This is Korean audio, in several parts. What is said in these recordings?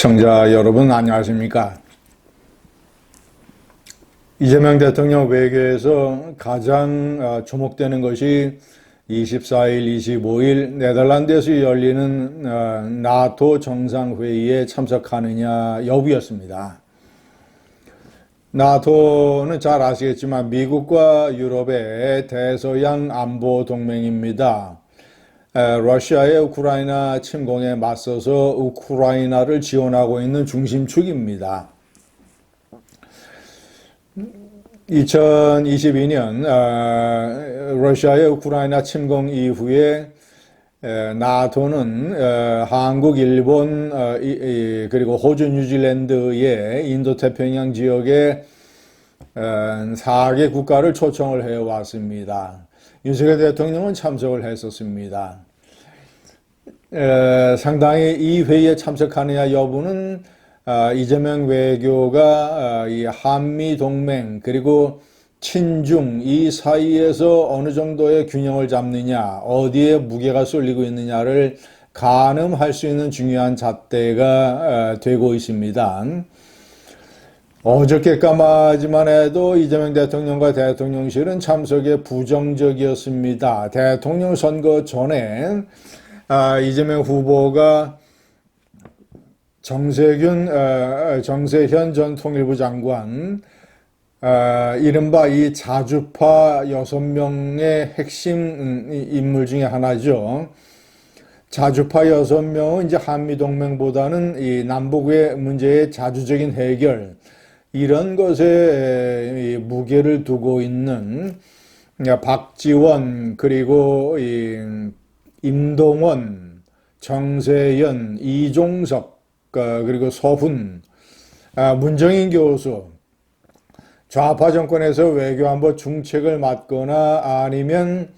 시청자 여러분 안녕하십니까? 이재명 대통령 외교에서 가장 주목되는 것이 24일, 25일 네덜란드에서 열리는 나토 정상회의에 참석하느냐 여부였습니다. 나토는 잘 아시겠지만 미국과 유럽의 대서양 안보 동맹입니다. 러시아의 우크라이나 침공에 맞서서 우크라이나를 지원하고 있는 중심축입니다. 2022년 러시아의 우크라이나 침공 이후에 나토는 한국, 일본, 그리고 호주, 뉴질랜드의 인도태평양 지역의 4개 국가를 초청을 해왔습니다. 윤석열 대통령은 참석을 했었습니다. 상당히 이 회의에 참석하느냐 여부는 이재명 외교가 이 한미 동맹 그리고 친중 이 사이에서 어느 정도의 균형을 잡느냐, 어디에 무게가 쏠리고 있느냐를 가늠할 수 있는 중요한 잣대가 되고 있습니다. 어저께까지만 해도 이재명 대통령과 대통령실은 참석에 부정적이었습니다. 대통령 선거 전에 이재명 후보가 정세현 전 통일부 장관, 이른바 이 자주파 6명의 핵심 인물 중에 하나죠. 자주파 6명은 이제 한미동맹보다는 이 남북의 문제의 자주적인 해결, 이런 것에 무게를 두고 있는 박지원, 그리고 임동원, 정세현, 이종석, 그리고 서훈, 문정인 교수, 좌파 정권에서 외교안보 중책을 맡거나 아니면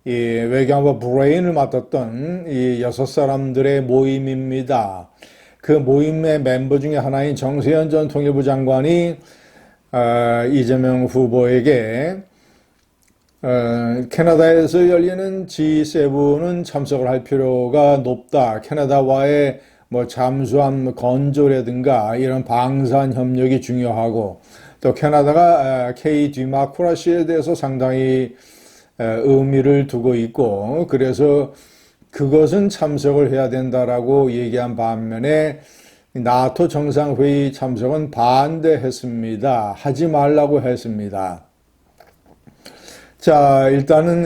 이 외교안보 브레인을 맡았던 이 6사람들의 모임입니다. 그 모임의 멤버 중에 하나인 정세현 전 통일부 장관이 이재명 후보에게 캐나다에서 열리는 G7은 참석을 할 필요가 높다. 캐나다와의 뭐 잠수함 건조라든가 이런 방산 협력이 중요하고, 또 캐나다가 K 디마크라시에 대해서 상당히 의미를 두고 있고, 그래서 그것은 참석을 해야 된다라고 얘기한 반면에 나토 정상회의 참석은 반대했습니다. 하지 말라고 했습니다. 자, 일단은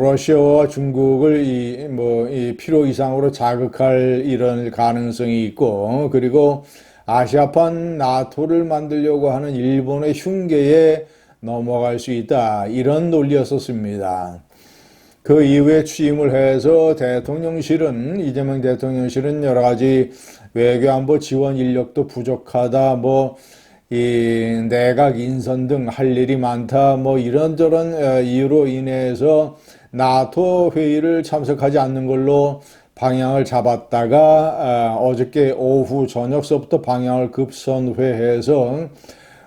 러시아와 중국을 이 필요 이상으로 자극할 이런 가능성이 있고, 그리고 아시아판 나토를 만들려고 하는 일본의 흉계에 넘어갈 수 있다, 이런 논리였었습니다. 그 이후에 취임을 해서 대통령실은, 이재명 대통령실은 여러 가지 외교안보 지원 인력도 부족하다, 이 내각 인선 등 할 일이 많다, 이런저런 이유로 인해서 나토 회의를 참석하지 않는 걸로 방향을 잡았다가 어저께 오후 저녁서부터 방향을 급선회해서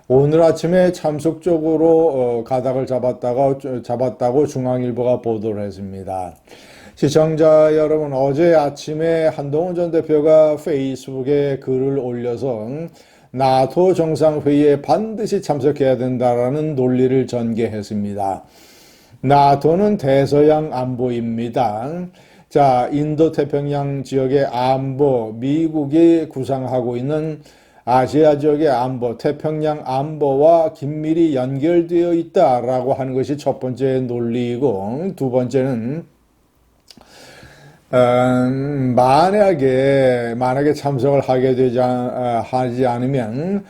오늘 아침에 참석적으로 가닥을 잡았다고 중앙일보가 보도를 했습니다. 시청자 여러분, 어제 아침에 한동훈 전 대표가 페이스북에 글을 올려서 나토 정상회의에 반드시 참석해야 된다라는 논리를 전개했습니다. 나토는 대서양 안보입니다. 자, 인도태평양 지역의 안보, 미국이 구상하고 있는 아시아 지역의 안보, 태평양 안보와 긴밀히 연결되어 있다라고 하는 것이 첫 번째 논리이고, 두 번째는 만약에 참석을 하지 않으면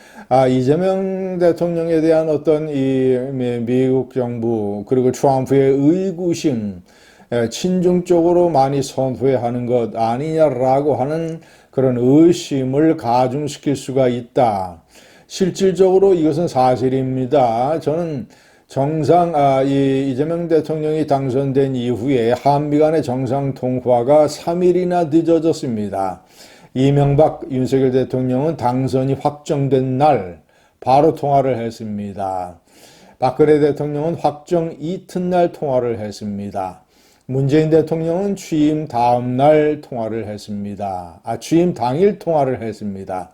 이재명 대통령에 대한 어떤 이 미국 정부 그리고 트럼프의 의구심, 친중 쪽으로 많이 선회하는 것 아니냐라고 하는 그런 의심을 가중시킬 수가 있다. 실질적으로 이것은 사실입니다. 저는 이재명 대통령이 당선된 이후에 한미 간의 정상 통화가 3일이나 늦어졌습니다. 이명박, 윤석열 대통령은 당선이 확정된 날 바로 통화를 했습니다. 박근혜 대통령은 확정 이튿날 통화를 했습니다. 문재인 대통령은 취임 다음 날 통화를 했습니다. 취임 당일 통화를 했습니다.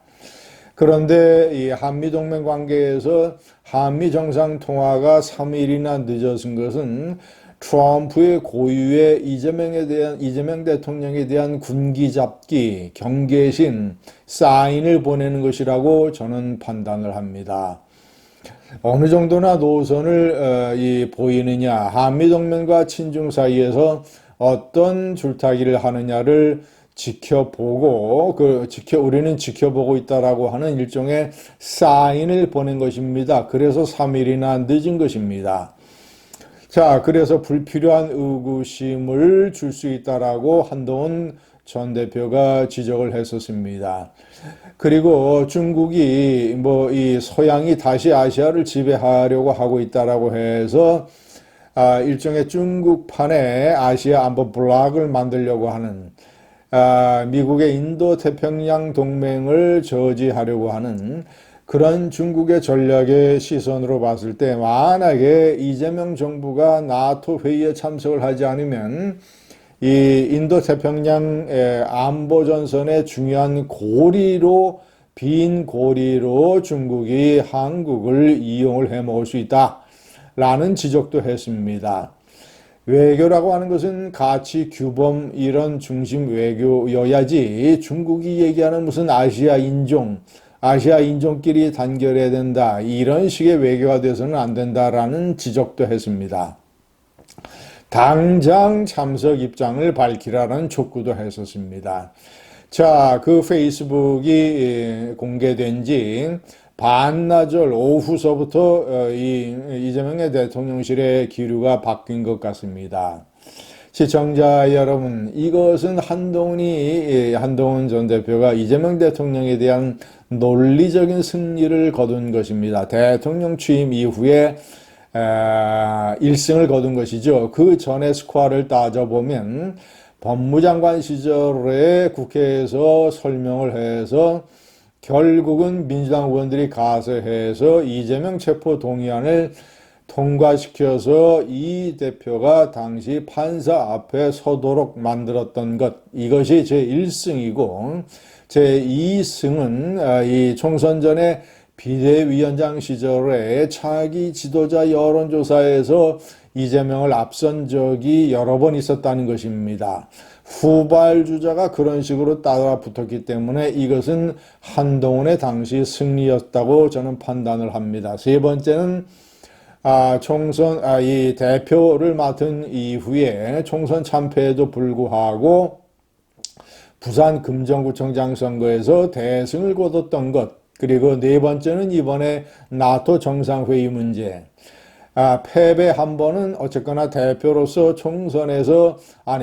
그런데 이 한미동맹 관계에서 한미 정상통화가 3일이나 늦어진 것은 트럼프의 고유의 이재명 대통령에 대한 군기잡기, 경계심, 사인을 보내는 것이라고 저는 판단을 합니다. 어느 정도나 노선을 보이느냐, 한미동맹과 친중 사이에서 어떤 줄타기를 하느냐를 지켜보고, 우리는 지켜보고 있다라고 하는 일종의 사인을 보낸 것입니다. 그래서 3일이나 늦은 것입니다. 자, 그래서 불필요한 의구심을 줄 수 있다라고 한동훈 전 대표가 지적을 했었습니다. 그리고 중국이 이 서양이 다시 아시아를 지배하려고 하고 있다라고 해서 일종의 중국판의 아시아 안보 블록을 만들려고 하는 미국의 인도 태평양 동맹을 저지하려고 하는 그런 중국의 전략의 시선으로 봤을 때 만약에 이재명 정부가 나토 회의에 참석을 하지 않으면 이 인도 태평양 안보 전선의 중요한 빈 고리로 중국이 한국을 이용을 해 먹을 수 있다라는 지적도 했습니다. 외교라고 하는 것은 가치 규범 이런 중심 외교여야지 중국이 얘기하는 무슨 아시아 인종끼리 단결해야 된다 이런 식의 외교가 돼서는 안 된다라는 지적도 했습니다. 당장 참석 입장을 밝히라는 촉구도 했었습니다. 자, 그 페이스북이 공개된 지 반나절 오후서부터 이재명의 대통령실의 기류가 바뀐 것 같습니다. 시청자 여러분, 이것은 한동훈 전 대표가 이재명 대통령에 대한 논리적인 승리를 거둔 것입니다. 대통령 취임 이후에 1승을 거둔 것이죠. 그 전의 스코어를 따져보면 법무장관 시절에 국회에서 설명을 해서 결국은 민주당 의원들이 가서 해서 이재명 체포동의안을 통과시켜서 이 대표가 당시 판사 앞에 서도록 만들었던 것, 이것이 제1승이고 제2승은 이 총선 전에 비대위원장 시절에 차기 지도자 여론조사에서 이재명을 앞선 적이 여러 번 있었다는 것입니다. 후발주자가 그런 식으로 따라 붙었기 때문에 이것은 한동훈의 당시 승리였다고 저는 판단을 합니다. 세 번째는 이 대표를 맡은 이후에 총선 참패에도 불구하고 부산 금정구청장 선거에서 대승을 거뒀던 것, 그리고 네 번째는 이번에 나토 정상회의 문제. 패배 한 번은 어쨌거나 대표로서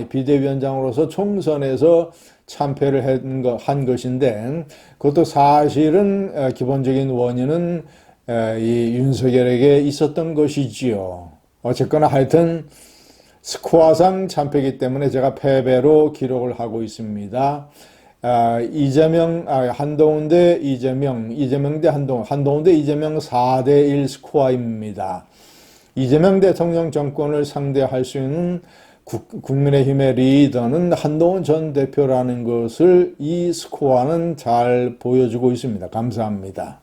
비대위원장으로서 총선에서 참패를 한 것인데, 그것도 사실은 기본적인 원인은 이 윤석열에게 있었던 것이지요. 어쨌거나 하여튼 스코어상 참패이기 때문에 제가 패배로 기록을 하고 있습니다. 한동훈 대 이재명, 이재명 대 한동훈 대 이재명 4대1 스코어입니다. 이재명 대통령 정권을 상대할 수 있는 국민의힘의 리더는 한동훈 전 대표라는 것을 이 스코어는 잘 보여주고 있습니다. 감사합니다.